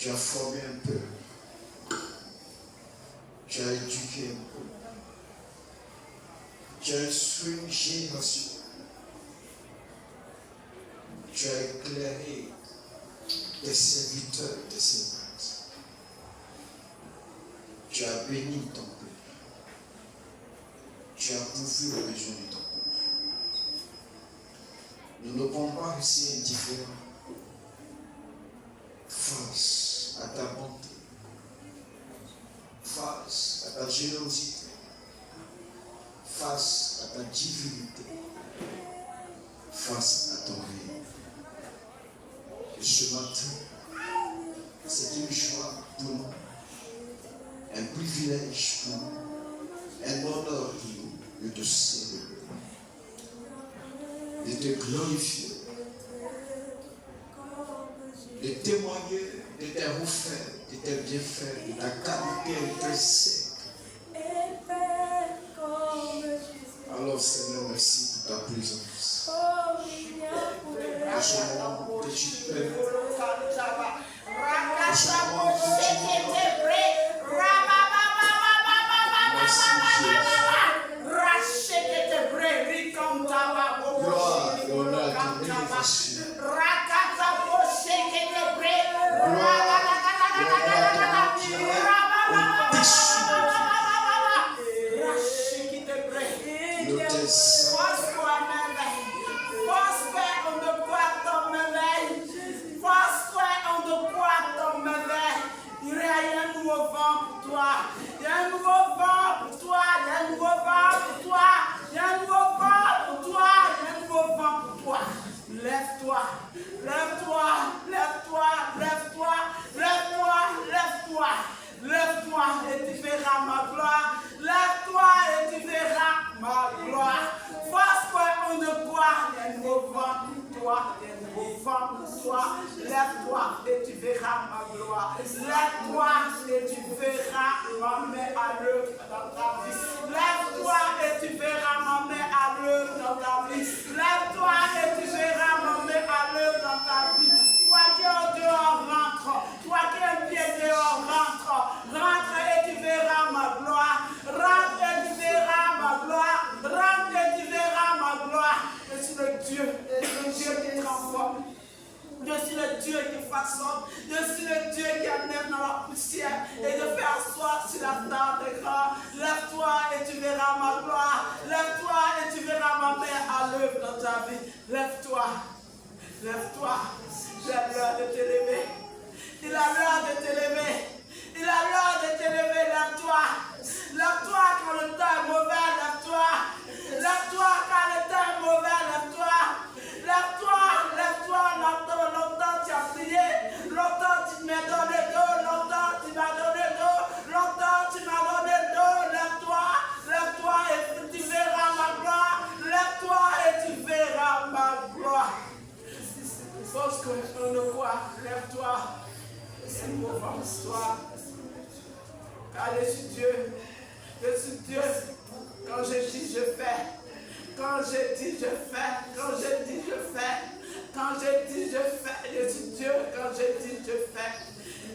Tu as formé un peu. Tu as éduqué un peu. Tu as instruit une génération. Tu as éclairé tes serviteurs, tes servantes. Tu as béni ton peuple. Tu as pourvu aux besoins de ton peuple. Nous ne pouvons pas rester indifférents face à ta bonté, face à ta générosité, face à ta divinité, face à ton règne. Et ce matin, c'est une joie pour nous, un privilège pour nous, un honneur pour nous de te célébrer, de te glorifier, de témoigner de tes refaits, de tes bienfaits, de ta qualité intrinsèque. Alors Seigneur, merci pour ta présence. En ce moment que tu permets, en ce moment que tu permets. Merci Jésus. Gloire et honneur à ton bénédiction. Lève-toi, lève-toi, lève-toi, lève-toi, lève-toi, lève-toi, lève-toi et tu verras ma gloire. Lève-toi et tu verras ma gloire. Parce qu'on ne croit, il y a un nouveau vent pour toi, il y a un nouveau vent pour toi. Lève-toi et tu verras ma gloire. Lève-toi et tu verras ma main à l'œuvre dans ta vie. Lève-toi et tu verras ma main à l'œuvre dans ta vie. Lève-toi et tu verras ma main à l'œuvre dans ta vie. Toi qui es au dehors, rentre. Toi qui es un pied dehors, rentre. Rentre et tu verras ma gloire. Rentre et tu verras ma gloire. Rentre et tu verras ma gloire. Je suis le Dieu qui transforme. Je suis le Dieu qui façonne. Je suis le Dieu qui amène dans la poussière et de faire asseoir sur la table de grâce. Lève-toi et tu verras ma gloire. Lève-toi et tu verras ma main à l'œuvre dans ta vie. Lève-toi. Lève-toi. Il a l'heure de t'élever. Il a l'heure de t'élever. Il a l'heure de t'élever. Lève-toi. Lève-toi quand le temps est mauvais. Lève-toi. Lève-toi quand le temps est mauvais. Lève-toi. Lève-toi. Lève-toi. Longtemps tu as prié. Longtemps tu m'as donné d'eau. Longtemps tu m'as donné d'eau. Longtemps tu m'as donné d'eau. Lève-toi. Lève-toi et tu verras ma gloire. Lève-toi et tu verras ma gloire. Parce qu'on le voit, lève-toi. C'est une mauvaise histoire. Car je suis Dieu. Je suis Dieu. Quand je dis, je fais. Quand je dis, je fais. Quand je dis, je fais. Quand je dis, je fais. Je suis Dieu. Quand je dis, je fais.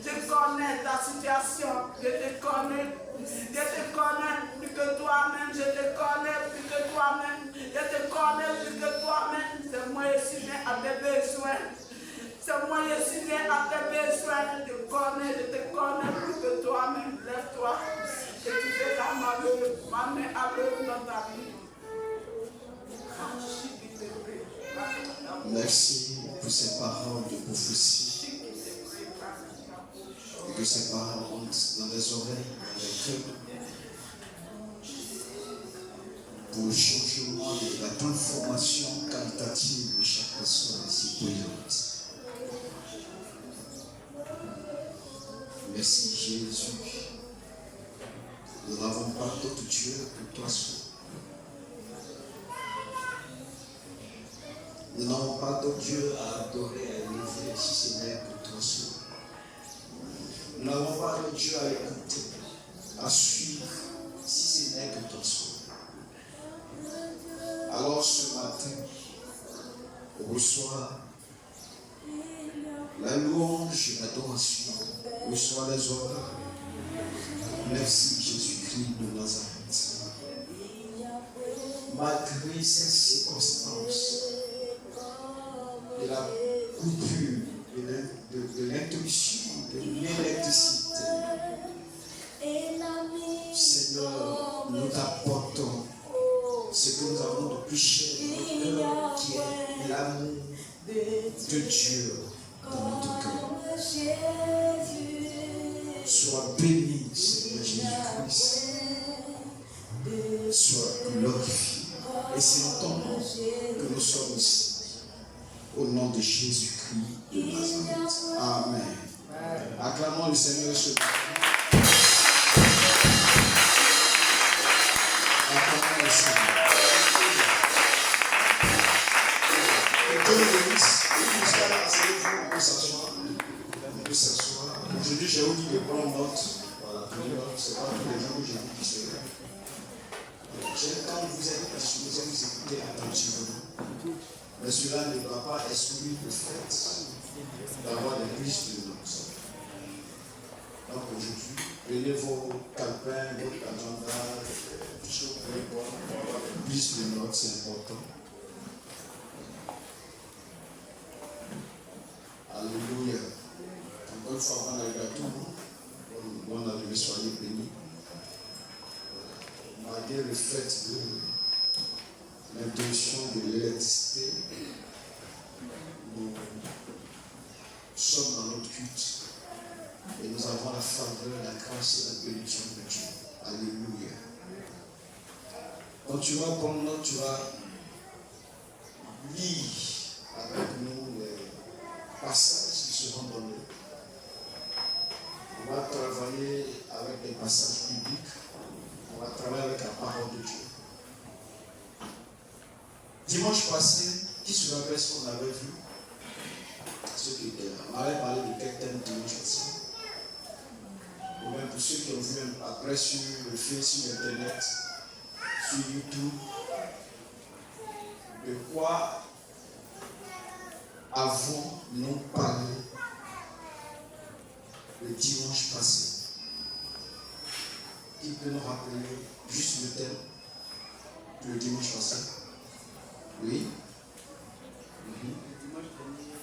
Je connais ta situation. Je te connais. Je te connais plus que toi-même. Je te connais plus que toi-même. Je te connais plus que toi-même. C'est moi qui suis né à tes besoins. C'est moi qui suis né à tes besoins. Je te connais plus que toi-même. Lève-toi et tu verras ma main à l'œuvre dans ta vie. Merci pour ces paroles de prophétie. Et que ces paroles rentrent dans les oreilles, dans les cœurs. Pour le changement et la transformation qualitative de chaque personne ici présente. Merci Jésus. Nous n'avons pas d'autre Dieu que toi seul. Nous n'avons pas d'autre Dieu à adorer, à élever, si ce n'est que toi seul. Nous n'avons pas d'autre Dieu à écouter, à suivre, si ce n'est que toi seul. Alors ce matin, reçois la louange et l'adoration Reçois les honneurs. Merci Jésus-Christ de Nazareth. Malgré ces circonstances de la coupure, de l'interruption, de l'électricité, Seigneur, nous t'apportons ce que nous avons de plus cher dans notre cœur, qui est l'amour de Dieu dans notre cœur. Sois béni, Seigneur Jésus-Christ. Sois glorifié. Et c'est en ton nom que nous sommes ici. Au nom de Jésus-Christ de Nazareth. Amen. Acclamons le Seigneur ce matin. Acclamons le Seigneur. Que Dieu nous bénisse. Jusqu'à là, asseyez-vous, on peut s'asseoir. On peut s'asseoir. Aujourd'hui, j'ai oublié de prendre note. Voilà, prenez note. Ce n'est pas tous les gens que j'ai vu qui se lèvent. Quand vous êtes disposé, vous écoutez attentivement. Mais cela ne doit pas exclure le fait d'avoir des prises de notes. Donc aujourd'hui, prenez vos calepins, votre agenda, tout ce que vous pouvez voir pour avoir des prises de notes, c'est important. Alléluia. Encore une fois, on arrive à tout. Bonne arrivée, soyez bénis. Malgré le fait de l'interruption de l'électricité, nous sommes dans notre culte et nous avons la faveur, la grâce et la bénédiction de Dieu. Alléluia. Quand tu vas prendre note, tu vas lire avec nous les passages qui seront donnés. On va travailler avec des passages bibliques. On va travailler avec la parole de Dieu. Dimanche passé, qui se rappelle ce qu'on avait vu? Ceux qui étaient là. On avait parlé de quel thème dimanche passé? Ou même pour ceux qui ont vu après sur le fait, sur Internet, sur YouTube, de quoi avons-nous parlé le dimanche passé? Qui peut nous rappeler juste le thème le dimanche passé? Oui. Le dimanche dernier,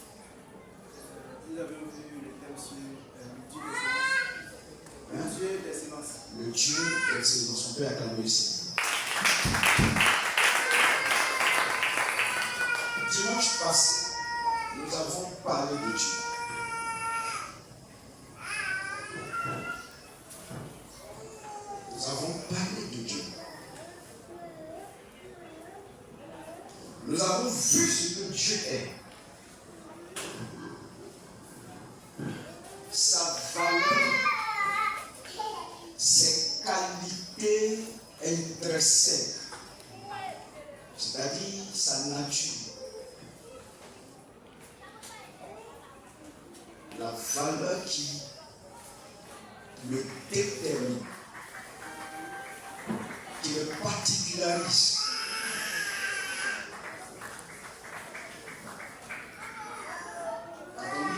nous avons vu le thème sur le Dieu des silences. Le Dieu des silences. On peut acclamer ici. Dimanche passé, nous avons parlé de Dieu. Nous avons parlé de Dieu. Nous avons vu ce que Dieu est. Sa valeur, ses qualités intrinsèques, c'est-à-dire sa nature. La valeur qui le détermine, qui le particularise.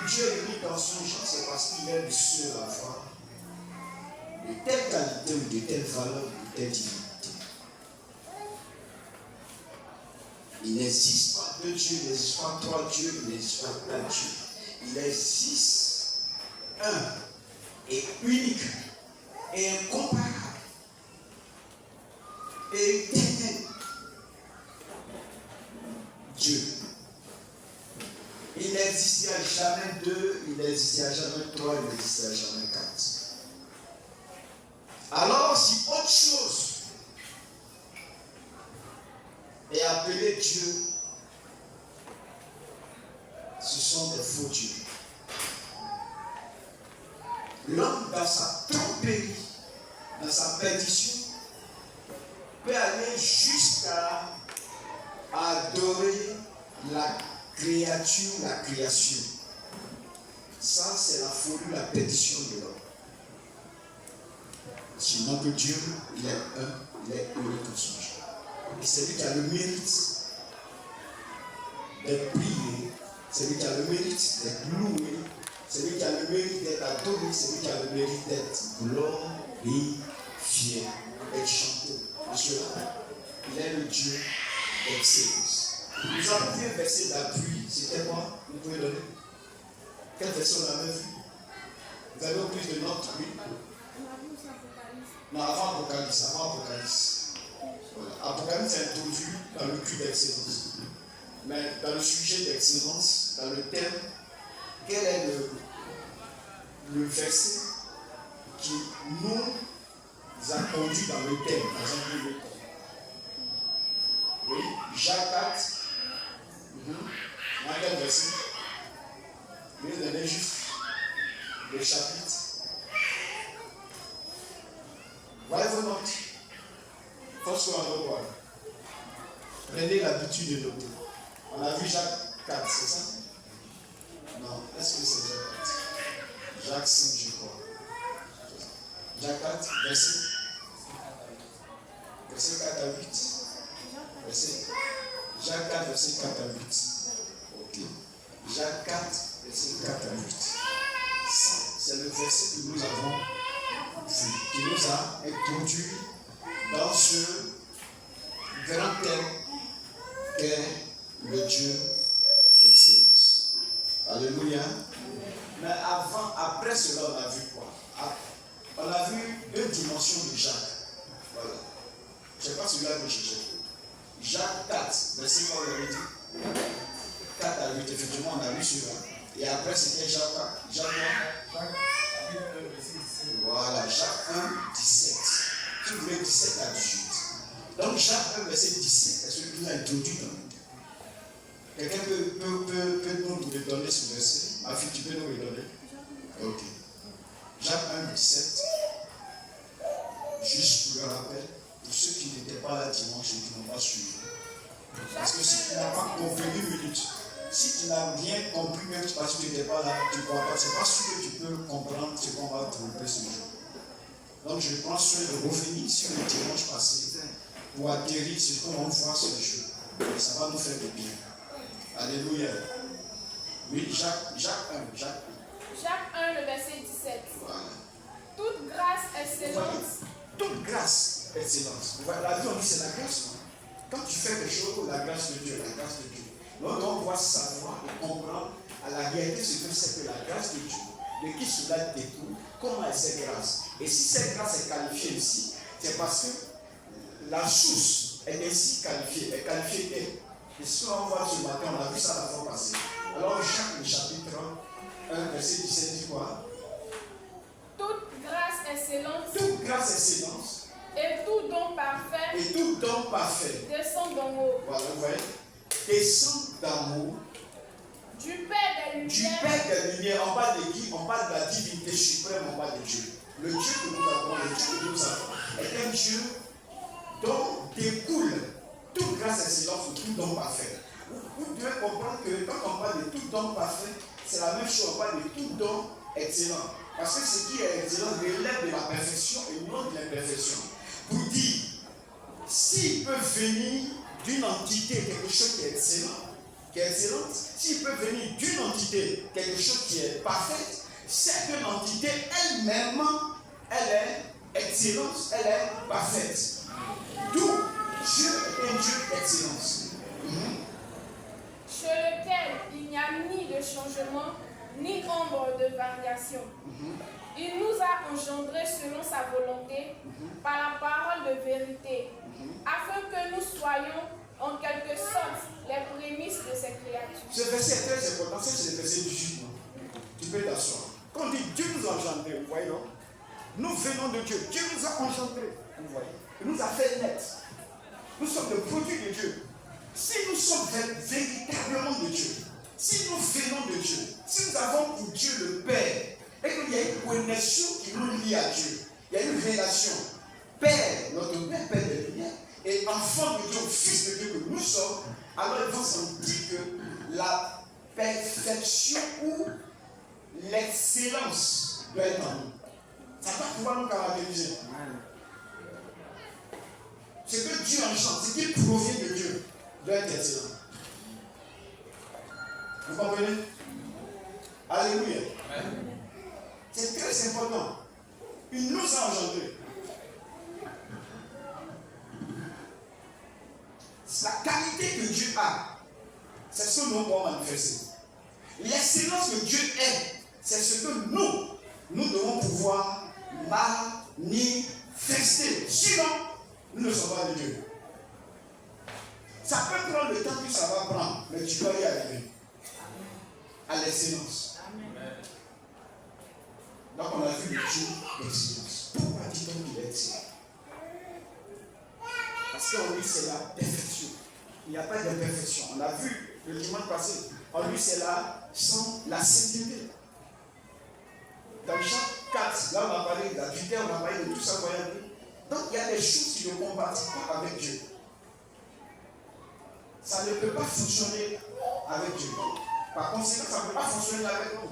Dieu est mis dans son genre, c'est parce qu'il est le seul à avoir de telle qualité ou de telle valeur ou de telle divinité. Il n'existe pas deux dieux, il n'existe pas trois dieux, il n'existe pas plein de dieux. Il existe un et unique et incomparable et éternel. Dieu. Il n'existait jamais deux, il n'existait jamais trois, il n'existait jamais quatre. Alors, si autre chose est appelé Dieu, ce sont des faux dieux. L'homme, dans sa tromperie, dans sa perdition, peut aller jusqu'à adorer la créature, la création. Ça, c'est la folie, la perdition de l'homme. Sinon que Dieu, il est un, il est unique en son genre. Et c'est lui qui a le mérite d'être prié, c'est lui qui a le mérite d'être loué, C'est lui qui a le mérite d'être adoré, c'est lui qui a le mérite d'être glorifié, d'être chanté. Parce que il est le Dieu d'excellence. Nous avons vu un verset d'appui, c'était quoi? Vous pouvez donner? Quel verset on avait vu? Vous avez plus de notes, oui? Non, avant Apocalypse. Voilà. Apocalypse est introduit dans le cul d'excellence. Mais dans le sujet d'excellence, dans le thème, quel est le verset qui nous a conduit dans le thème, par exemple le thème? Oui, Jacques 4. Dans quel verset? Vous donnez juste le chapitre. Voyez vos notes. Force qu'on en voir. Prenez l'habitude de noter. On a vu Jacques 4, c'est ça? Non, est-ce que c'est Jacques 4? Jacques 5, je crois. Jacques 4, verset 4 à 8. Jacques 4, verset 4 à 8. Ok. Jacques 4, verset 4 à 8. Ça, c'est le verset que nous avons vu, qui nous a introduit dans ce grand thème qu'est le Dieu d'excellence. Alléluia. Mais après cela, on a vu quoi? On a vu deux dimensions de Jacques. Voilà. Je ne sais pas celui-là que je cherche. Jacques 4, verset 4 à 8. 4 à 8, effectivement, on a vu celui-là. Et après, c'était Jacques 1. Voilà, Jacques 1, 17. Si vous voulez, 17 à 18. Donc, Jacques 1, verset 17, est celui qui nous a introduit dans le thème. Quelqu'un peut nous le donner ce verset? Ma fille, tu peux nous le donner? Ok. Jacques 1, 17. Juste pour le rappel, pour ceux qui n'étaient pas là dimanche et qui n'ont pas suivi. Parce que si tu n'as pas compris une minute, si tu n'as rien compris, même parce que tu n'étais pas là, tu ne crois pas, c'est pas sûr que tu peux comprendre ce qu'on va trouver ce jour. Donc je prends soin de revenir sur le dimanche passé pour atterrir sur comment on voit ce jour. Ça va nous faire du bien. Alléluia. Oui, Jacques 1. Jacques 1, le verset 17. Voilà. Toute grâce excellente. Toute grâce, excellence. La vie, on dit c'est la grâce. Non? Quand tu fais des choses, la grâce de Dieu, la grâce de Dieu. Donc on doit savoir et comprendre à la réalité ce que c'est que la grâce de Dieu. De qui cela découle, comment est cette grâce. Et si cette grâce est qualifiée ici, c'est parce que la source est ainsi qualifiée, est qualifiée d'elle. Et ce qu'on voit ce matin, on a vu ça la fois passée. Alors Jacques, le chapitre 1, verset 17 dit quoi? Toute grâce excellente. Toute grâce excellence. Et tout don parfait. Et tout don parfait. Descend d'en haut. Voilà, vous voyez. Descend d'en haut. Du Père des Lumières. Du Père des Lumières. On parle de qui? On parle de la divinité suprême, on parle de Dieu. Le Dieu que nous avons, le Dieu que nous avons, est un Dieu dont découle toute grâce excellence ou tout don parfait. Vous devez comprendre que quand on parle de tout don parfait, c'est la même chose, on parle de tout don excellent. Parce que ce qui est excellent relève de la perfection et non de l'imperfection. Pour dire, s'il peut venir d'une entité quelque chose qui est excellente, s'il peut venir d'une entité quelque chose qui est parfaite, c'est que l'entité elle-même, elle est excellente, elle est parfaite. D'où Dieu est un Dieu d'excellence. Chez lequel il n'y a ni de changement, ni ombre de variation. Il nous a engendrés selon sa volonté, par la parole de vérité, afin que nous soyons en quelque sorte les prémices de ses créatures. Ce verset est très important, c'est le verset du jugement. Tu peux t'asseoir. Quand on dit Dieu nous a engendrés, vous voyez non? Nous venons de Dieu. Dieu nous a engendrés, vous voyez. Il nous a fait naître. Nous sommes le produit de Dieu. Si nous sommes véritablement de Dieu, si nous venons de Dieu, si nous avons pour Dieu le Père, et qu'il y a une connexion qui nous lie à Dieu, il y a une relation. Père, notre Père, Père de lumière, et enfant de Dieu, fils de Dieu que nous sommes, alors il faut sentir que la perfection ou l'excellence doit être en nous. Ça doit pouvoir nous caractériser. Ce que Dieu engendre, ce qui provient de Dieu, doit être excellent. Vous comprenez? Alléluia. C'est très important. Il nous a engendrés. La qualité que Dieu a, c'est ce que nous pouvons manifester. L'excellence que Dieu est, c'est ce que nous devons pouvoir manifester. Sinon, nous ne sommes pas de Dieu. Ça peut prendre le temps que ça va prendre, mais tu dois y arriver. À l'excellence. Donc on a vu le Dieu d'excellence. Pourquoi dit-on qu'il est excellent? Parce qu'en lui c'est la perfection. Il n'y a pas d'imperfection. On a vu le dimanche passé. En lui c'est la sainteté. Dans Jean 4, là on a parlé de la vérité, on a parlé de tout ça. Donc il y a des choses qui ne combattent pas avec Dieu. Ça ne peut pas fonctionner avec Dieu. Par conséquent, ça ne peut pas fonctionner avec nous.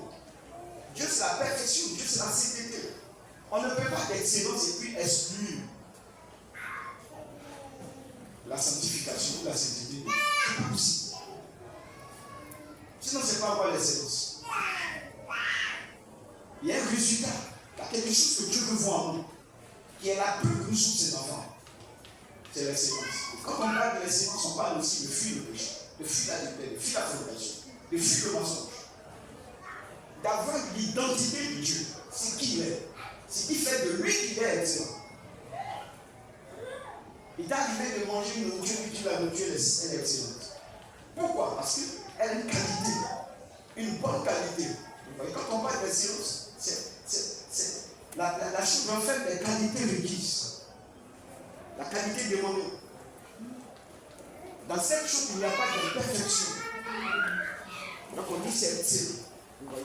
Dieu c'est la perfection, Dieu c'est la sainteté. On ne peut pas d'excellence et puis exclure la sanctification, la sainteté. C'est pas possible. Sinon, c'est pas avoir l'excellence. Il y a un résultat. Il y a quelque chose que Dieu veut voir en nous, qui est la preuve que nous sommes ses enfants. C'est l'excellence. Quand on parle de l'excellence, on parle aussi de fuir le péché, de fuir la liberté, de fuir la fornication, de fuir le mensonge. D'avoir l'identité de Dieu, c'est qui il est, ce qui fait de lui qu'il est excellent. Il t'est arrivé de manger une nourriture et tu la nourriture, elle est excellente. Pourquoi? Parce qu'elle a une qualité, une bonne qualité. Quand on parle d'excellence, c'est la chose en fait des qualités requises. La qualité demandée. Dans cette chose, il n'y a pas de perfection. Donc on dit c'est excellent.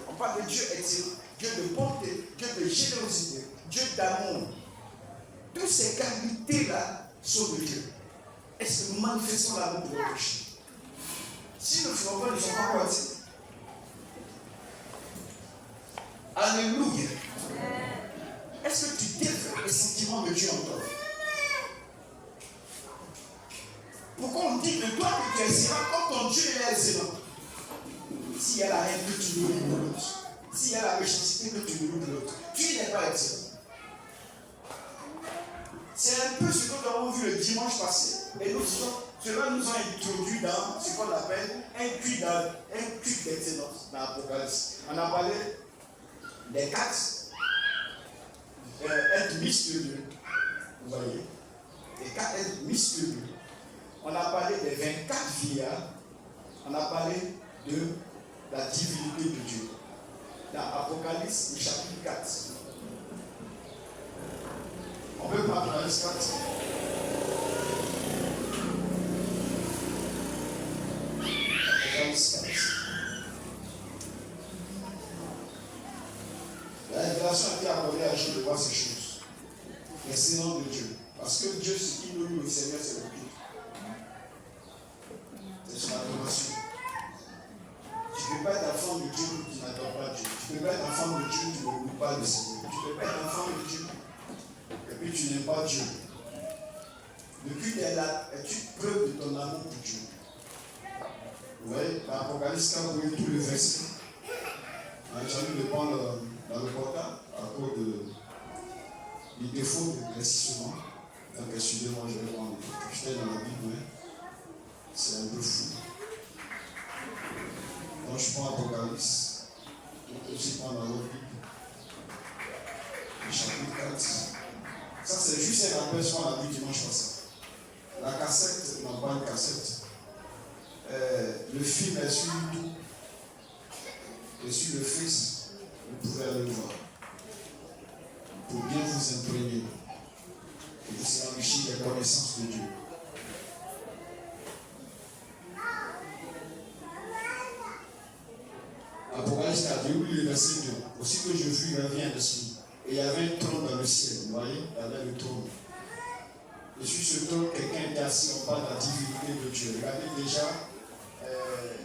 On parle de Dieu excellent, Dieu de bonté, Dieu de générosité, Dieu d'amour. Toutes ces qualités-là sont de Dieu. Est-ce que nous manifestons l'amour pour le péché? Si nous ne faisons pas, nous ne sommes pas croisés. Alléluia. Est-ce que tu développes les sentiments de Dieu en toi? Pourquoi on dit de toi que tu es excellent quand ton Dieu est excellent? S'il y a la haine que tu nourris de l'autre, s'il y a la méchanceté que tu nourris de l'autre, tu n'es pas excellent. C'est un peu ce que nous avons vu le dimanche passé. Et cela nous a introduit dans ce qu'on appelle un culte d'excellence dans l'Apocalypse. On a parlé des 4 êtres mystérieux. Vous voyez? Les 4 êtres mystérieux. On a parlé des 24 vieillards. On a parlé de la divinité de Dieu. Dans Apocalypse, le chapitre 4. On peut prendre Apocalypse 4. Apocalypse 4. La révélation a été accordée à Jean de voir ces choses. L'excellence de Dieu. Parce que Dieu, ce qui nous loue au Seigneur, c'est le culte. C'est son adoration. Tu ne peux pas être enfant de Dieu qui n'adore pas Dieu. Tu ne peux pas être enfant de Dieu qui ne loue pas le Seigneur. Tu ne peux pas être enfant de Dieu et puis tu n'aimes pas Dieu. Le culte est une preuve de ton amour pour Dieu. Vous voyez, dans l'Apocalypse, quand vous voyez tout le verset, j'ai envie de prendre dans le portable à cause du défaut de précision. Donc, excusez-moi, je vais prendre. J'étais dans la Bible, mais c'est un peu fou. Donc, je prends Apocalypse. Je aussi prendre dans l'autre Bible. Le chapitre 4. Ça, c'est juste un rappel sur la Bible dimanche passé. La cassette, non pas une cassette. Le film est sur YouTube. Et sur le Face, vous pouvez aller le voir. Pour bien vous imprégner. Et vous enrichir des connaissances de Dieu. Apocalypse 4, oui, le verset 2. Aussi que je vis, il y avait un esprit. Et il y avait un trône dans le ciel. Vous voyez, il y avait le trône. Et sur ce trône, quelqu'un était assis. On parle de la divinité de Dieu. Regardez déjà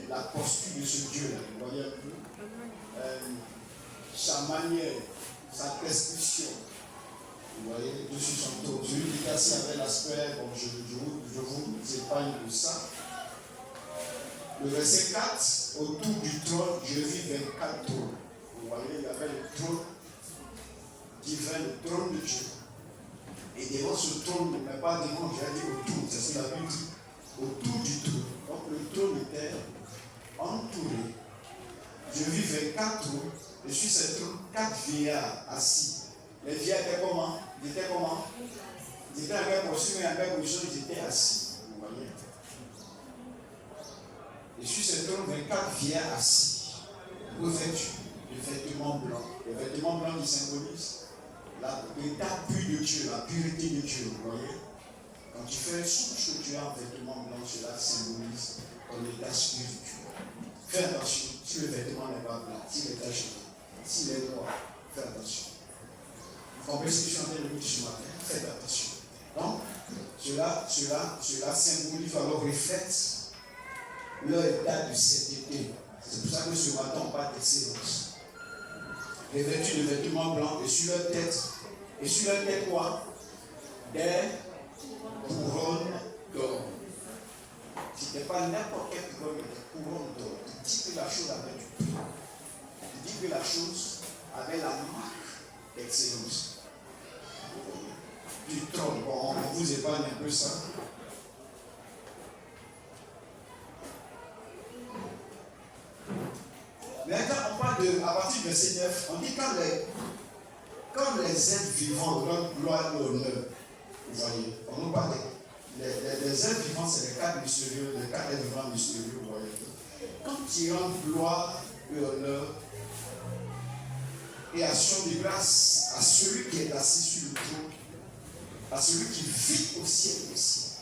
la posture de ce Dieu-là. Vous voyez un peu sa manière, sa description. Vous voyez, dessus son trône. Celui qui est assis avec l'aspect, bon, je vous épargne de ça. Le verset 4. autour du trône, je vis 24 trônes. Vous voyez, il y avait le trône divin, le trône de Dieu. Et devant ce trône, mais pas devant, j'ai dit autour, c'est ce que la Bible dit, autour du trône. Donc le trône était entouré. Je vis 24 trônes, et sur ces trônes, 4 vieillards assis. Les vieillards étaient comment? Ils étaient comment? Ils étaient en même costume et en même position, ils étaient assis. Vous voyez? Et sur ce trône, 24 vieillards assis, revêtus de vêtements blancs. Les vêtements blancs qui symbolisent l'état pur de Dieu, la pureté de Dieu. Vous voyez? Quand tu fais ce que tu as en vêtements blancs, cela symbolise ton état spirituel. Fais attention, si le vêtement n'est pas blanc, s'il est taché, s'il est noir, fais attention. Vous comprenez ce que je suis en train de dire ce matin? Faites attention. Donc, cela symbolise, alors reflète leur état de sainteté. C'est pour ça que ce matin, on parle d'excellence. Revêtus de vêtements blancs, et sur leur tête quoi? Des couronnes d'or. C'était pas n'importe quelle couronne, mais des couronnes d'or. Il dit que la chose avait du prix. Il dit que la chose avait la marque d'excellence. Du trône. Bon, on vous épargne un peu ça. Maintenant, on parle à partir du verset 9, on dit quand les êtres vivants rendent gloire et honneur, vous voyez, on nous parle les êtres vivants, c'est les 4 mystérieux, les 4 êtres vivants mystérieux, vous voyez. Quand ils rendent gloire et honneur et action de grâce à celui qui est assis sur le trône, à celui qui vit au ciel des cieux.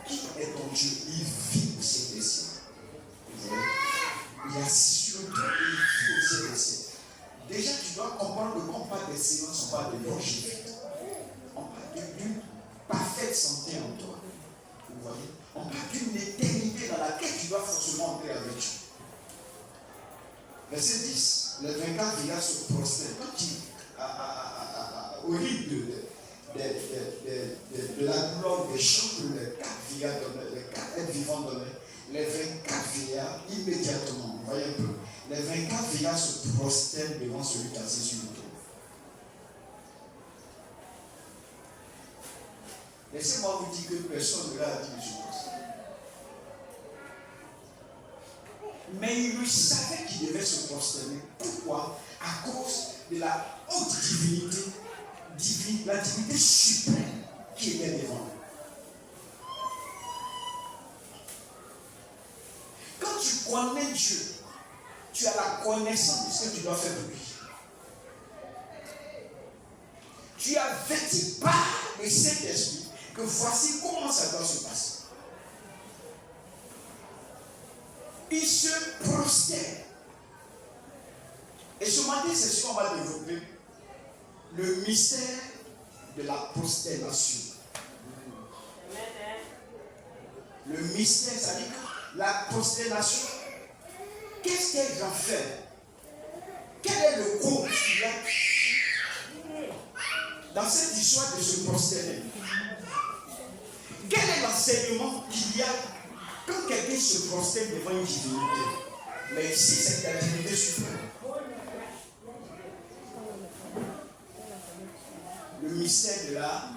Qui est ton Dieu? Il vit au ciel des cieux. Vous voyez? Il est assis sur le trône et il vit au ciel des cieux. Déjà, tu dois comprendre que quand on parle d'excellence, on parle de longévité. On parle d'une parfaite santé en toi. Vous voyez? On parle d'une éternité dans laquelle tu dois forcément entrer avec Dieu. Verset 10, les 24 vieillards se prosternent. Quand au rythme de la gloire des chants que les 4 vieillards donnaient, les 4 êtres vivants donnaient, les 24 vieillards, immédiatement, vous voyez un peu, les 24 vieillards se prosternent devant celui qui est assis sur le trône. Laissez-moi vous dire que personne ne l'a dit de ce prosterne. Mais il le savait qu'il devait se prosterner. Pourquoi? À cause de la haute divinité, la divinité suprême qui était devant lui. Quand tu connais Dieu, tu as la connaissance de ce que tu dois faire pour lui. Tu as vêtu par le Saint-Esprit que voici comment ça doit se passer. Il se prosterne. Et ce matin, c'est ce qu'on va développer. Le mystère de la prosternation. Le mystère, ça dit que la prosternation, qu'est-ce qu'elle va faire? Quel est le cours qu'il y a dans cette histoire de se prosterner? Quel est l'enseignement qu'il y a quand quelqu'un se prosterne devant une divinité? Mais ici, c'est la divinité suprême. Le mystère de la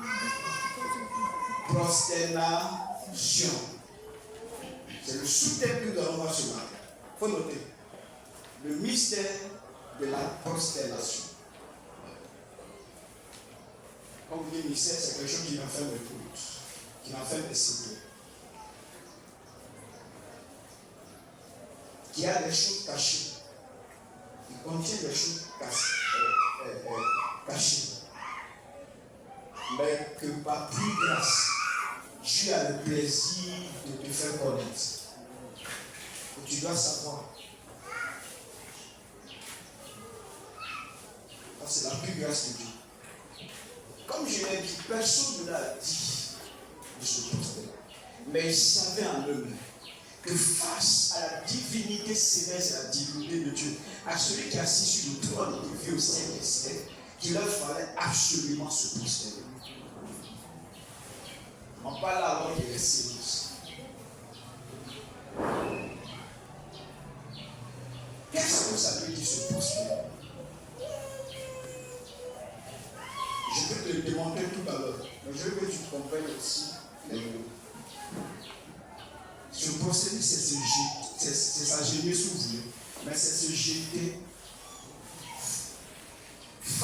prosternation. C'est le sous-thème que nous allons voir ce matin. Il faut noter. Le mystère de la prosternation. Quand vous dites mystère, c'est quelque chose qui renferme le culte, qui renferme les secrets, qui a des choses cachées, qui contient des choses cachées. Mais que par plus grâce, Dieu a le plaisir de te faire connaître. Et tu dois savoir. C'est la plus grâce de Dieu. Comme je l'ai dit, personne ne l'a dit de ce prosterner. Mais il savait en eux-mêmes que face à la divinité céleste et à la divinité de Dieu, à celui qui est assis sur le trône et qui vit au ciel des cieux, qu'il leur fallait absolument se prosterner. On parle alors de l'excellence. qui se prospère. Je vais te le démontrer tout à l'heure, mais je veux que tu comprennes aussi les mots. Se prospérer, c'est s'agenouiller si vous voulez, mais c'est se jeter